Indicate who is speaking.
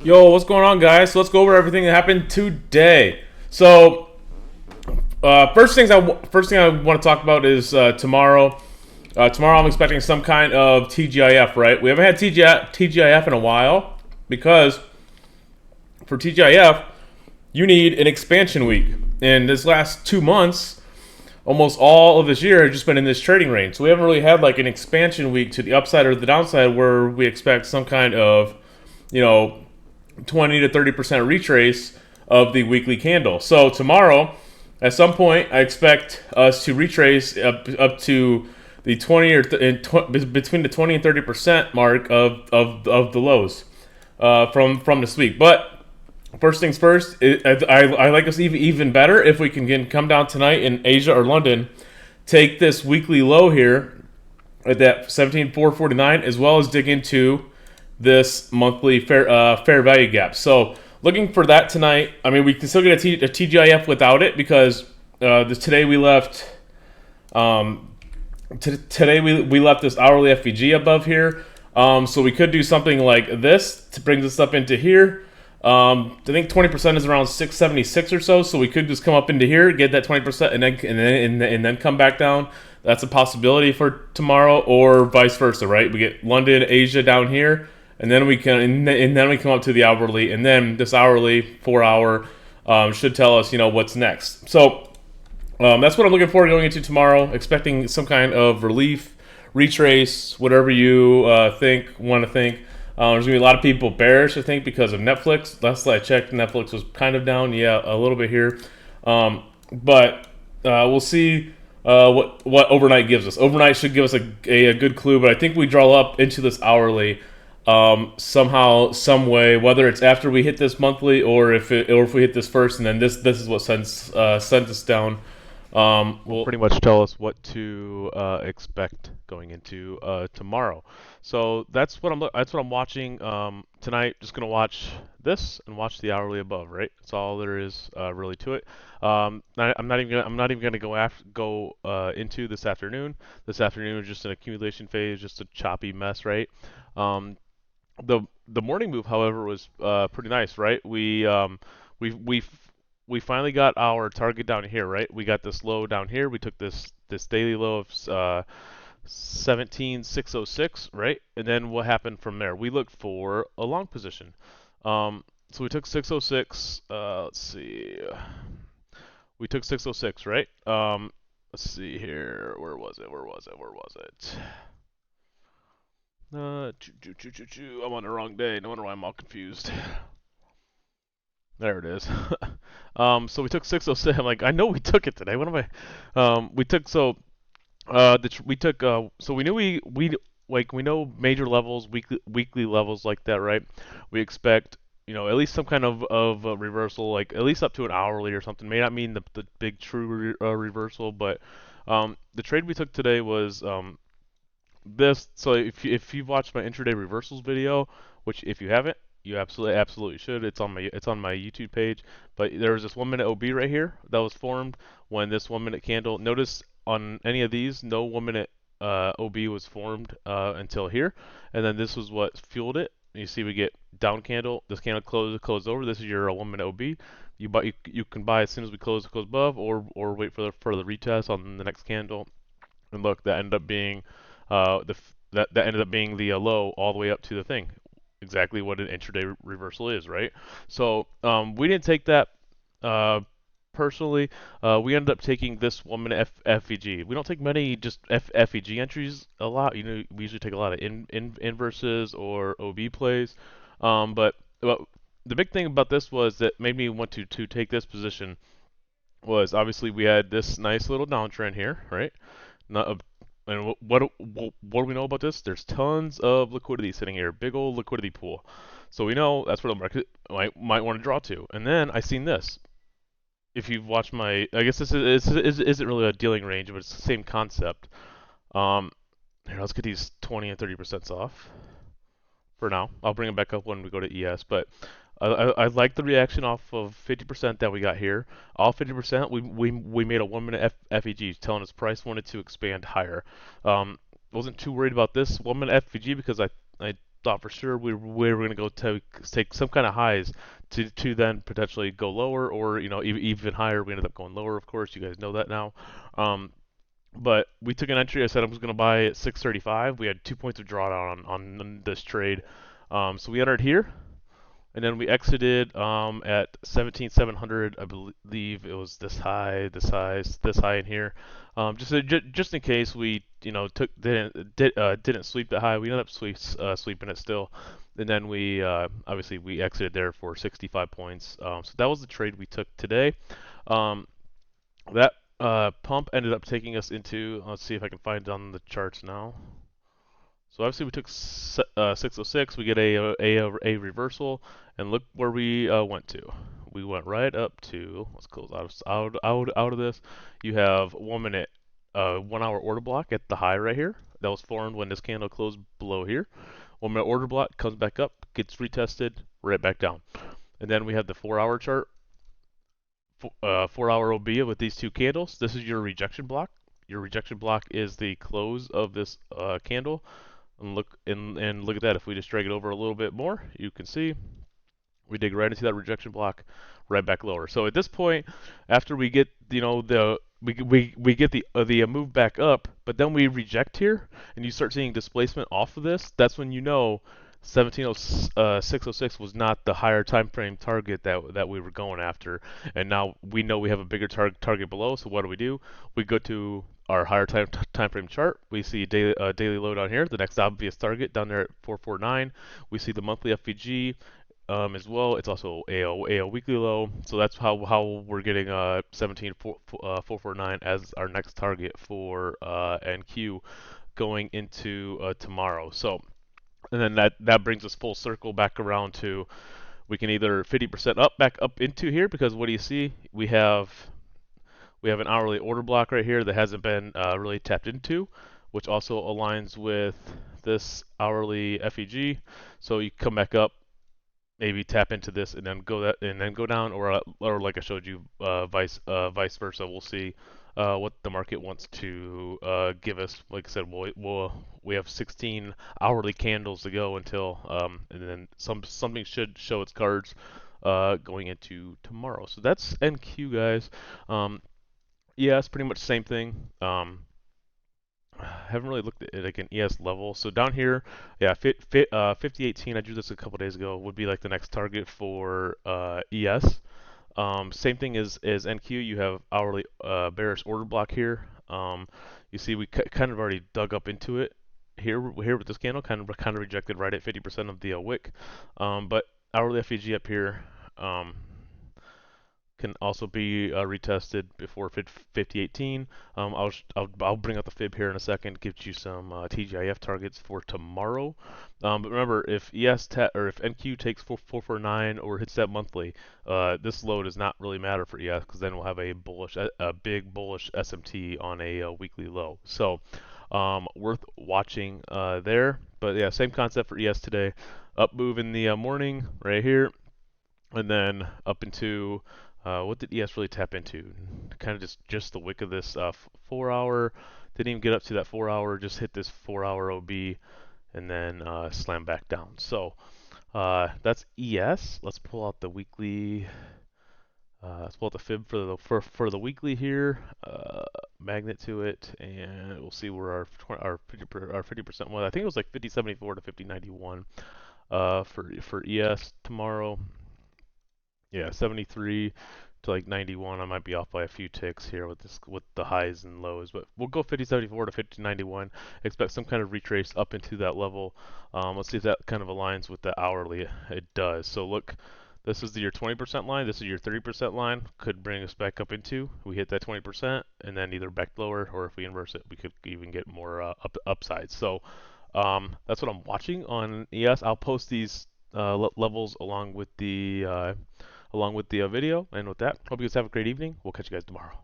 Speaker 1: Yo, what's going on, guys? So let's go over everything that happened today. So, first thing I want to talk about is tomorrow. Tomorrow, I'm expecting some kind of TGIF. Right? We haven't had TGIF in a while because for TGIF, you need an expansion week. And this last 2 months, almost all of this year has just been in this trading range. So we haven't really had like an expansion week to the upside or the downside where we expect some kind of, you know, 20 to 30% retrace of the weekly candle. So tomorrow, at some point, I expect us to retrace up to the 20 or between the 20 and 30% mark of the lows from this week. But first things first, I like us even better if we can come down tonight in Asia or London, take this weekly low here at that 17,449, as well as dig into this monthly fair value gap. So looking for that tonight. I mean, we can still get a TGIF without it because today we left. Today we left this hourly FVG above here. So we could do something like this to bring this up into here. I think 20% is around 676 or so. So we could just come up into here, get that 20%, and then come back down. That's a possibility for tomorrow, or vice versa, right? We get London, Asia down here, and then we come up to the hourly, and then this hourly 4 hour should tell us what's next. So that's what I'm looking forward to going into tomorrow. Expecting some kind of relief, retrace, whatever you want to think. There's gonna be a lot of people bearish, I think, because of Netflix. Last I checked, Netflix was kind of down, yeah, a little bit here, but we'll see what overnight gives us. Overnight should give us a good clue, but I think we draw up into this hourly somehow, some way, whether it's after we hit this monthly or if we hit this first, and then this is what sends us down.
Speaker 2: Will
Speaker 1: Well,
Speaker 2: pretty much tell us what to expect going into tomorrow. So that's what I'm watching tonight. Just gonna watch this and watch the hourly above. Right? That's all there is really to it. I'm not even gonna go into this afternoon. This afternoon is just an accumulation phase, just a choppy mess. Right? Um, the morning move, however, was pretty nice. Right? We we finally got our target down here, right? We got this low down here. We took this daily low of 17,606, right? And then what happened from there? We looked for a long position. So we took 606. Let's see. We took 606, right? Let's see here. Where was it? Where was it? Where was it? I'm on the wrong day. No wonder why I'm all confused. There it is. So we took 606. I'm like, I know we took it today. What am I? We took so we took so we knew we know major levels, weekly levels like that, right? We expect at least some kind of reversal, like at least up to an hourly or something. May not mean the big true reversal, but the trade we took today was this. So if you've watched my intraday reversals video, which if you haven't, you absolutely should. It's on my YouTube page. But there was this 1 minute OB right here that was formed when this 1 minute candle. Notice on any of these, no 1 minute OB was formed until here, and then this was what fueled it. You see, we get down candle. This candle closed over. This is your 1 minute OB. You can buy as soon as we close above, or wait for the retest on the next candle. And look, that ended up being that ended up being the low all the way up to the thing. Exactly what an intraday reversal is, right? So we didn't take that personally. We ended up taking this 1 minute FVG. We don't take many just FVG entries a lot. We usually take a lot of inverses or OB plays. But the big thing about this was that made me want to take this position was obviously we had this nice little downtrend here, right? Not and what do we know about this? There's tons of liquidity sitting here, big old liquidity pool. So we know that's where the market might want to draw to. And then I seen this. If you've watched I guess isn't really a dealing range, but it's the same concept. Um, Here, let's get these 20 and 30% off for now. I'll bring it back up when we go to ES, but I like the reaction off of 50% that we got here. All 50%, we made a 1 minute FEG telling us price wanted to expand higher. Wasn't too worried about this 1 minute FEG because I thought for sure we were going to go take some kind of highs to then potentially go lower, or even higher. We ended up going lower, of course. You guys know that now. Um, but we took an entry. I said I was going to buy at 635. We had 2 points of drawdown on this trade. So we entered here, and then we exited at 17,700. I believe it was this high, this high in here. Just in case we didn't sweep that high, we ended up sweeping it still, and then we obviously we exited there for 65 points. So that was the trade we took today. Um, that pump ended up taking us into. Let's see if I can find it on the charts now. So obviously we took 606. We get a reversal, and look where we went to. We went right up to. Let's close out of this. You have 1 minute, 1 hour order block at the high right here. That was formed when this candle closed below here. 1 minute order block comes back up, gets retested, right back down. And then we have the 4 hour chart. 4 hour OB with these two candles. This is your rejection block. Your rejection block is the close of this candle. And look at that. If we just drag it over a little bit more, you can see we dig right into that rejection block, right back lower. So at this point, after we get we get the move back up, but then we reject here, and you start seeing displacement off of this. That's when you know 170606 was not the higher time frame target that we were going after, and now we know we have a bigger target below. So what do? We go to our higher time frame chart. We see daily low down here, the next obvious target down there at 449. We see the monthly FVG as well. It's also a weekly low. So that's how we're getting 17449 as our next target for NQ going into tomorrow. So. And then that brings us full circle back around to we can either 50% up back up into here, because what do you see? We have an hourly order block right here that hasn't been really tapped into, which also aligns with this hourly FEG. So you come back up, maybe tap into this and then go down, or like I showed you, vice versa. We'll see what the market wants to give us. Like I said, we have 16 hourly candles to go until and then something should show its cards going into tomorrow. So that's NQ, guys. Yeah, it's pretty much the same thing. Haven't really looked at it like an ES level. So down here, yeah, 5018. I drew this a couple days ago. Would be like the next target for ES. Same thing as NQ. You have hourly bearish order block here. You see, we kind of already dug up into it here with this candle. Kind of rejected right at 50% of the wick. But hourly FEG up here. Can also be retested before 5018. I'll bring up the fib here in a second, give you some TGIF targets for tomorrow. But remember, if or if NQ takes 449 or hits that monthly, this low does not really matter for ES, because then we'll have a big bullish SMT on a weekly low. So worth watching there. But yeah, same concept for ES today. Up move in the morning right here, and then up into what did ES really tap into? Kind of just the wick of this 4 hour. Didn't even get up to that 4 hour. Just hit this 4 hour OB and then slam back down. So that's ES. Let's pull out the weekly. Let's pull out the fib for the weekly here. Magnet to it, and we'll see where our 50% was. I think it was like 5074 to 5091 for ES tomorrow. Yeah, 73 to like 91. I might be off by a few ticks here with the highs and lows, but we'll go 5074 to 5091. Expect some kind of retrace up into that level. Let's see if that kind of aligns with the hourly. It does. So look, this is your 20% line. This is your 30% line. Could bring us back up into. We hit that 20%, and then either back lower, or if we inverse it, we could even get more upside. So that's what I'm watching on ES. I'll post these levels along with the video. And with that, hope you guys have a great evening. We'll catch you guys tomorrow.